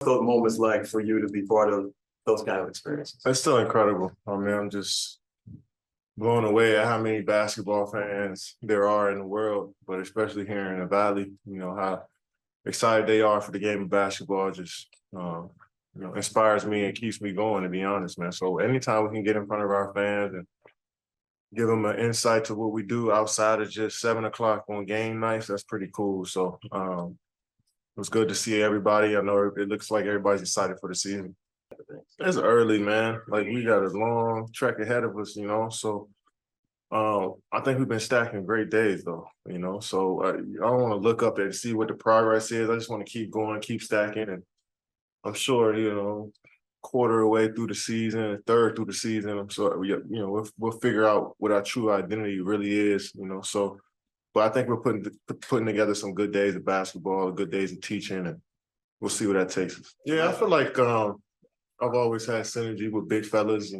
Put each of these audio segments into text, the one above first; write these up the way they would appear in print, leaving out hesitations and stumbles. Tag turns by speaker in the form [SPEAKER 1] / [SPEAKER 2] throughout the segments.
[SPEAKER 1] Those moments like for you to be part of those kind of experiences?
[SPEAKER 2] It's still incredible. I mean, I'm just blown away at how many basketball fans there are in the world, but especially here in the Valley, how excited they are for the game of basketball just, inspires me and keeps me going, to be honest, man. So anytime we can get in front of our fans and give them an insight to what we do outside of just 7 o'clock on game nights, that's pretty cool. So it was good to see everybody. I know it looks like everybody's excited for the season. It's early, man. Like, we got a long trek ahead of us, So I think we've been stacking great days, though, So I don't want to look up and see what the progress is. I just want to keep going, keep stacking. And I'm sure, quarter away through the season, a third through the season, I'm sure, we'll figure out what our true identity really is, So, but I think we're putting together some good days of basketball, good days of teaching, and we'll see where that takes us. Yeah, I feel like I've always had synergy with big fellas.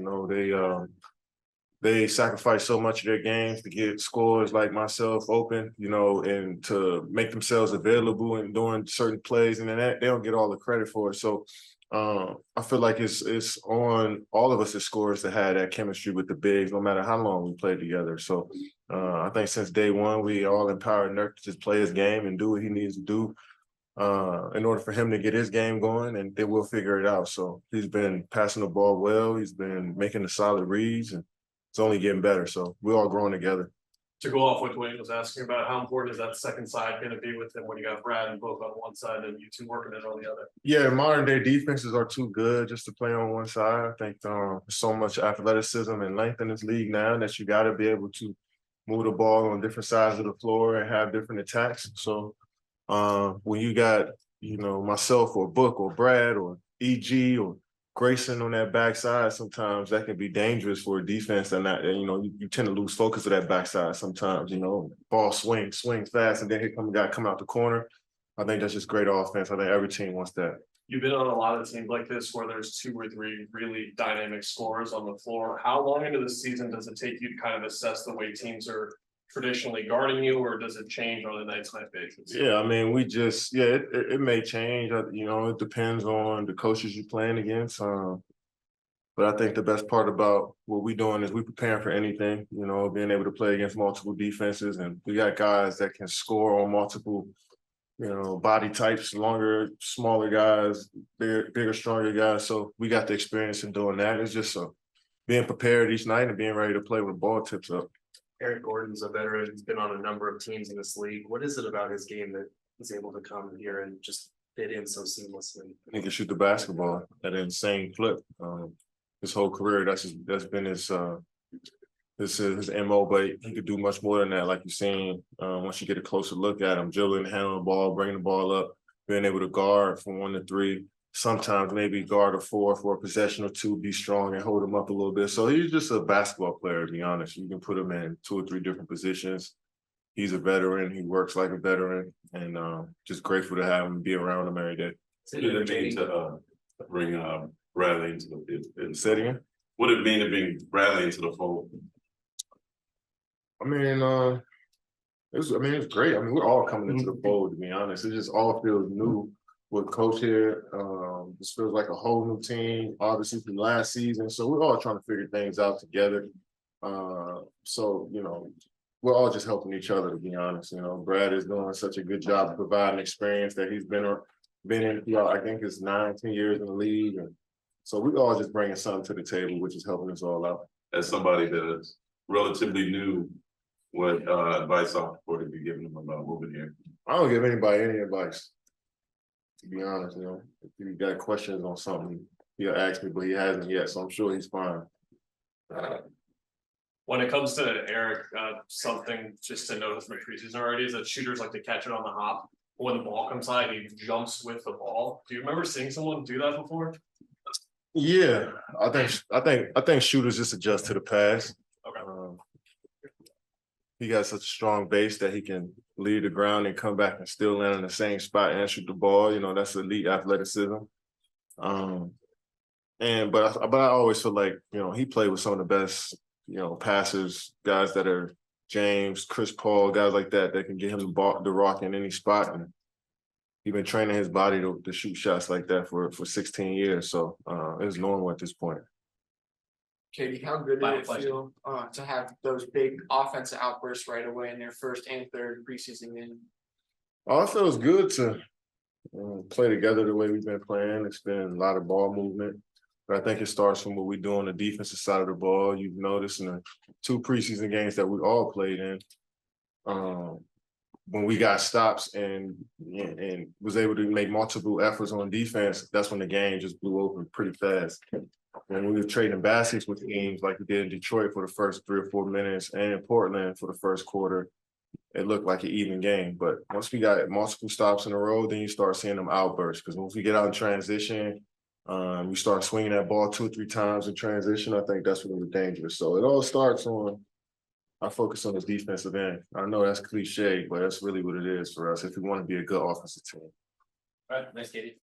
[SPEAKER 2] They sacrifice so much of their games to get scores like myself open, and to make themselves available and doing certain plays, and then they don't get all the credit for it. So I feel like it's on all of us as scorers to have that chemistry with the bigs, no matter how long we play together. So I think since day one, we all empowered Nurkić to just play his game and do what he needs to do in order for him to get his game going, and then we'll figure it out. So he's been passing the ball well. He's been making the solid reads, and it's only getting better. So we're all growing together.
[SPEAKER 3] To go off what Dwayne was asking about, how important is that second side going to be with him when you got Brad and both on one side and you two working it on the other?
[SPEAKER 2] Yeah, modern day defenses are too good just to play on one side. I think there's so much athleticism and length in this league now that you got to be able to move the ball on different sides of the floor and have different attacks. So when you got, myself or Book or Brad or EG or Grayson on that backside, sometimes that can be dangerous for a defense, and that you tend to lose focus of that backside sometimes. Ball swings fast, and then here come a guy come out the corner. I think that's just great offense. I think every team wants that.
[SPEAKER 3] You've been on a lot of teams like this where there's 2 or 3 really dynamic scorers on the floor. How long into the season does it take you to kind of assess the way teams are traditionally guarding you, or does it change on a night-to-night basis?
[SPEAKER 2] Yeah, I mean, it may change. It depends on the coaches you're playing against. But I think the best part about what we're doing is we're preparing for anything, being able to play against multiple defenses. And we got guys that can score on multiple, body types, longer, smaller guys, bigger, stronger guys. So we got the experience in doing that. It's just being prepared each night and being ready to play when the ball tips up.
[SPEAKER 4] Eric Gordon's a veteran. He's been on a number of teams in this league. What is it about his game that he's able to come here and just fit in so seamlessly?
[SPEAKER 2] He can shoot the basketball at an insane clip. His whole career, that's been his MO, but he could do much more than that. Like you're saying, once you get a closer look at him, dribbling, handling the ball, bringing the ball up, being able to guard from 1 to 3. Sometimes maybe guard a 4 for a possession or 2, be strong and hold him up a little bit. So he's just a basketball player, to be honest. You can put him in 2 or 3 different positions. He's a veteran. He works like a veteran, and just grateful to have him, be around him every day.
[SPEAKER 5] What did it mean to bring Bradley into the
[SPEAKER 2] Say it again?
[SPEAKER 5] What did it mean to bring Bradley into the fold?
[SPEAKER 2] I mean, it's great. I mean, we're all coming into the fold, to be honest. It just all feels new with Coach here. This feels like a whole new team, obviously from last season. So we're all trying to figure things out together. So, we're all just helping each other, to be honest. Brad is doing such a good job of providing experience that he's been in throughout, I think it's 9-10 years in the league. And so we're all just bringing something to the table, which is helping us all out.
[SPEAKER 5] As somebody that is relatively new, what advice would you be giving them about moving here?
[SPEAKER 2] I don't give anybody any advice, to be honest. If you got questions on something, he'll ask me, but he hasn't yet, so I'm sure he's fine.
[SPEAKER 3] When it comes to Eric, something just to notice from preseason already is that shooters like to catch it on the hop. When the ball comes high, he jumps with the ball. Do you remember seeing someone do that before?
[SPEAKER 2] Yeah, I think shooters just adjust to the pass.
[SPEAKER 3] Okay.
[SPEAKER 2] He got such a strong base that he can leave the ground and come back and still land in the same spot and shoot the ball. That's elite athleticism. But I always feel like, he played with some of the best, passers, guys that are James, Chris Paul, guys like that can get him the rock in any spot. And He's been training his body to shoot shots like that for 16 years. So it's normal at this point.
[SPEAKER 6] Katie, how good did
[SPEAKER 3] Final
[SPEAKER 6] it
[SPEAKER 3] question.
[SPEAKER 6] feel to have those big offensive outbursts right away in their first and third preseason game?
[SPEAKER 2] Oh, it feels good to play together the way we've been playing. It's been a lot of ball movement. But I think it starts from what we do on the defensive side of the ball. You've noticed in the 2 preseason games that we all played in, when we got stops and was able to make multiple efforts on defense, that's when the game just blew open pretty fast. When we were trading baskets with teams like we did in Detroit for the first 3 or 4 minutes and in Portland for the first quarter, it looked like an even game. But once we got multiple stops in a row, then you start seeing them outbursts. Because once we get out in transition, we start swinging that ball 2 or 3 times in transition. I think that's when we're dangerous. So it all starts on our focus on the defensive end. I know that's cliche, but that's really what it is for us if we want to be a good offensive team.
[SPEAKER 3] All right, nice, Katie.